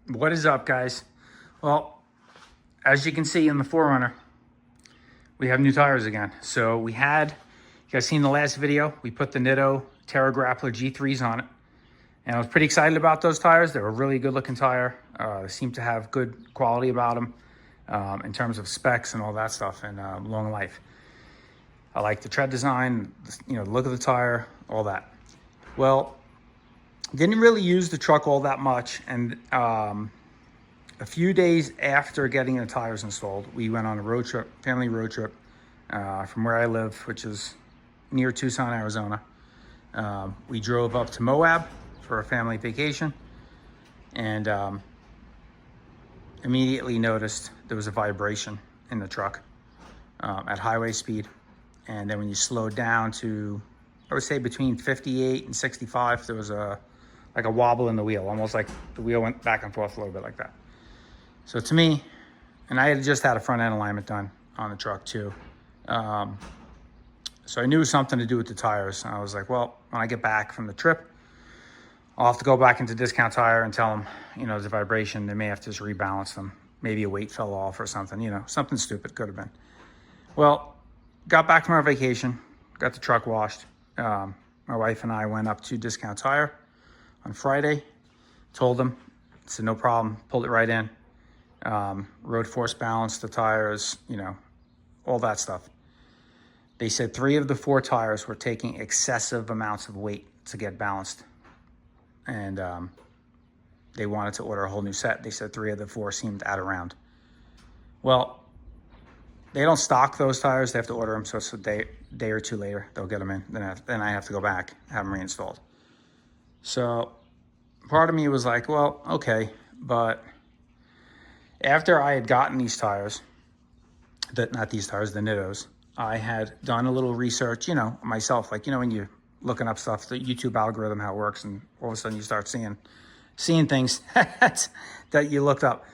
What is up, guys? Well, as you can see in the 4runner, we have new tires again. So we had, you guys seen the last video, we put the Nitto Terra Grappler G3's on it. And I was pretty excited about those tires. They're a really good looking tire. They seem to have good quality about them in terms of specs and all that stuff, and long life. I like the tread design, the look of the tire, all that. Well, didn't really use the truck all that much, and a few days after getting the tires installed, we went on a road trip, family road trip, from where I live, which is near Tucson, Arizona. We drove up to Moab for a family vacation, and immediately noticed there was a vibration in the truck at highway speed. And then when you slowed down to, I would say between 58 and 65, there was like a wobble in the wheel, almost like the wheel went back and forth a little bit like that. So to me, and I had just had a front end alignment done on the truck too. So I knew it was something to do with the tires. And I was like, well, when I get back from the trip, I'll have to go back into Discount Tire and tell them, there's a vibration. They may have to just rebalance them. Maybe a weight fell off or something, something stupid could have been. Well, got back from our vacation, got the truck washed. My wife and I went up to Discount Tire on Friday, told them, said no problem, pulled it right in. Road force balance the tires, all that stuff. They said 3 of the 4 tires were taking excessive amounts of weight to get balanced. And they wanted to order a whole new set. They said 3 of the 4 seemed out of round. Well, they don't stock those tires. They have to order them, so it's a day or two later they'll get them in. Then I have to go back, have them reinstalled. So part of me was like, well, okay, but after I had gotten these tires, not these tires, the Nittos, I had done a little research, myself, like, when you're looking up stuff, the YouTube algorithm, how it works, and all of a sudden you start seeing things that you looked up,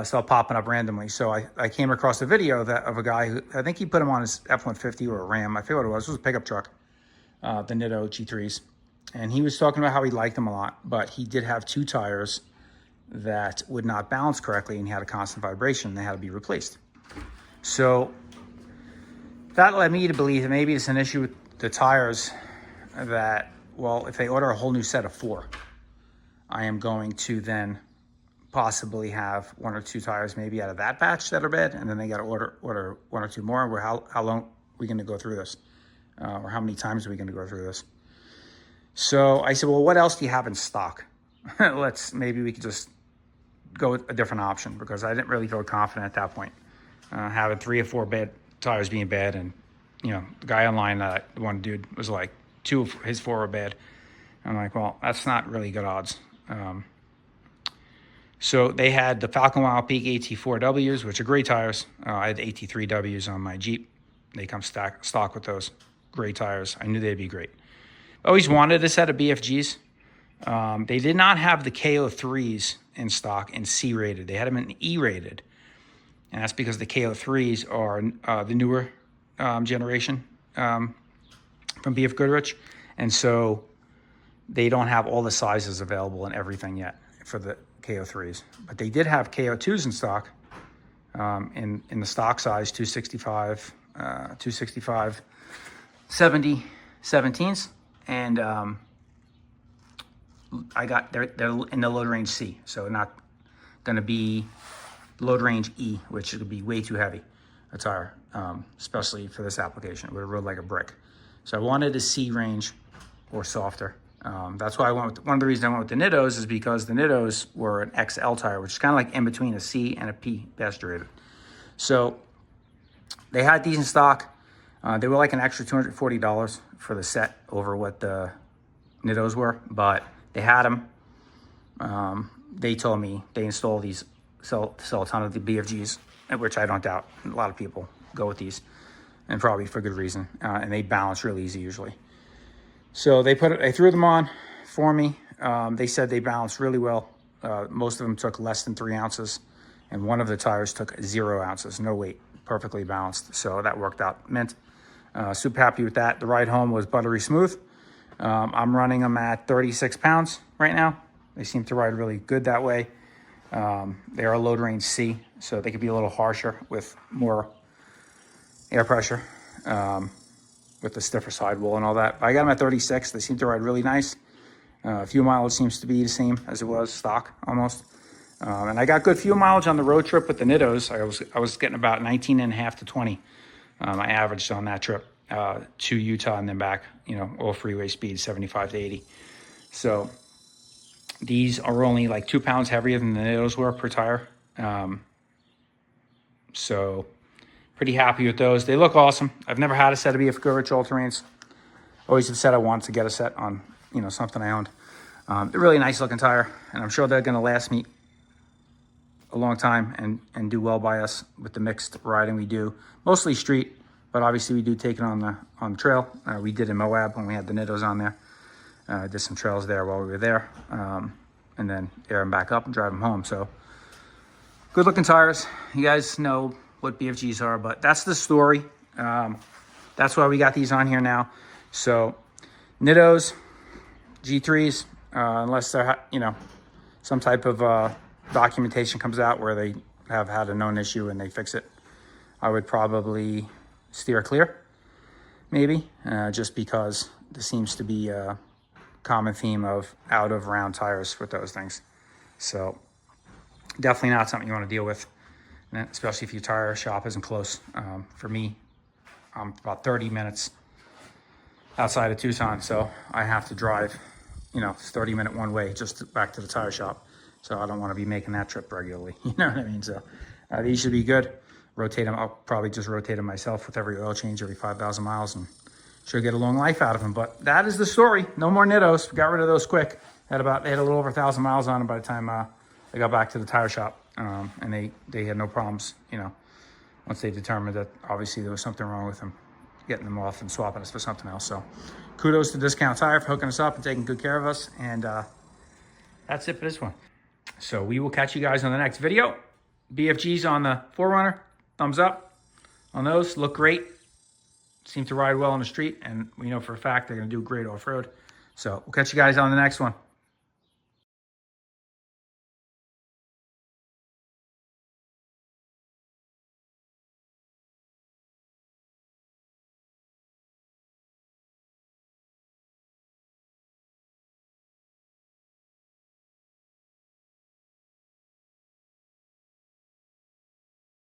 start popping up randomly. So I came across a video of a guy who, I think he put him on his F-150 or a Ram. I forget what it was. It was a pickup truck, the Nitto G3's. And he was talking about how he liked them a lot, but he did have 2 tires that would not balance correctly, and he had a constant vibration. They had to be replaced. So that led me to believe that maybe it's an issue with the tires, that, well, if they order a whole new set of 4, I am going to then possibly have 1 or 2 tires maybe out of that batch that are bad, and then they got to order 1 or 2 more. How long are we going to go through this? Or how many times are we going to go through this? So I said, well, what else do you have in stock? Maybe we could just go with a different option, because I didn't really feel confident at that point. Having 3 or 4 bad tires being bad, and the guy online, the one dude, was like 2 of his 4 are bad. I'm like, well, that's not really good odds. So they had the Falcon Wild Peak AT4Ws, which are great tires. I had the AT3Ws on my Jeep. They come stock with those. Great tires. I knew they'd be great. Always wanted a set of Bfgs. They did not have the KO2's in stock in C rated. They had them in E rated. And that's because the KO2's are the newer generation from BF Goodrich. And so they don't have all the sizes available and everything yet for the KO2's. But they did have KO2's in stock in the stock size, 265, 70 17s. And they're in the load range C, so not going to be load range E, which would be way too heavy a tire, especially for this application. It would have rode like a brick. So I wanted a C range or softer. That's why I went with, one of the reasons I went with the Nittos is because the Nittos were an XL tire, which is kind of like in between a C and a P passenger rated. So they had these in stock. They were like an extra $240 for the set over what the Nittos were, but they had them. They told me they install these, sell a ton of the BFGs, which I don't doubt. A lot of people go with these, and probably for good reason. And they balance really easy usually. So they threw them on for me. They said they balanced really well. Most of them took less than 3 ounces, and one of the tires took 0 ounces, no weight, perfectly balanced. So that worked out mint. Super happy with that. The ride home was buttery smooth. I'm running them at 36 pounds right now. They seem to ride really good that way. They are load range C, so they could be a little harsher with more air pressure, with the stiffer sidewall and all that. But I got them at 36. They seem to ride really nice. Fuel mileage seems to be the same as it was stock almost. And I got good fuel mileage on the road trip with the Nittos. I was getting about 19.5 to 20. I averaged on that trip to Utah and then back, you know, all freeway speed, 75 to 80. So these are only like 2 pounds heavier than the Nittos were per tire. So pretty happy with those. They look awesome. I've never had a set of Bfg KO2 all-terrains. Always have said I wanted to get a set on, you know, something I owned. They're really nice looking tire, and I'm sure they're going to last me a long time and do well by us with the mixed riding we do. Mostly street, but obviously we do take it on the trail. We did in Moab when we had the Nittos on there. Did some trails there while we were there, and then air them back up and drive them home. So good looking tires. You guys know what BFGs are, but that's the story. That's why we got these on here now. So Nittos, G3's, unless they're, you know, some type of documentation comes out where they have had a known issue and they fix it, I would probably steer clear, maybe, just because there seems to be a common theme of out of round tires with those things. So definitely not something you want to deal with, especially if your tire shop isn't close. For me, I'm about 30 minutes outside of Tucson, so I have to drive, you know, 30-minute one way just back to the tire shop. So I don't want to be making that trip regularly. You know what I mean? So these should be good. Rotate them. I'll probably just rotate them myself with every oil change every 5,000 miles and should get a long life out of them. But that is the story. No more Nittos. Got rid of those quick. They had a little over 1,000 miles on them by the time I got back to the tire shop. And they had no problems, you know, once they determined that obviously there was something wrong with them, getting them off and swapping us for something else. So kudos to Discount Tire for hooking us up and taking good care of us. And that's it for this one. So we will catch you guys on the next video. BFG's on the 4runner. Thumbs up on those. Look great. Seem to ride well on the street. And we know for a fact they're going to do great off-road. So we'll catch you guys on the next one.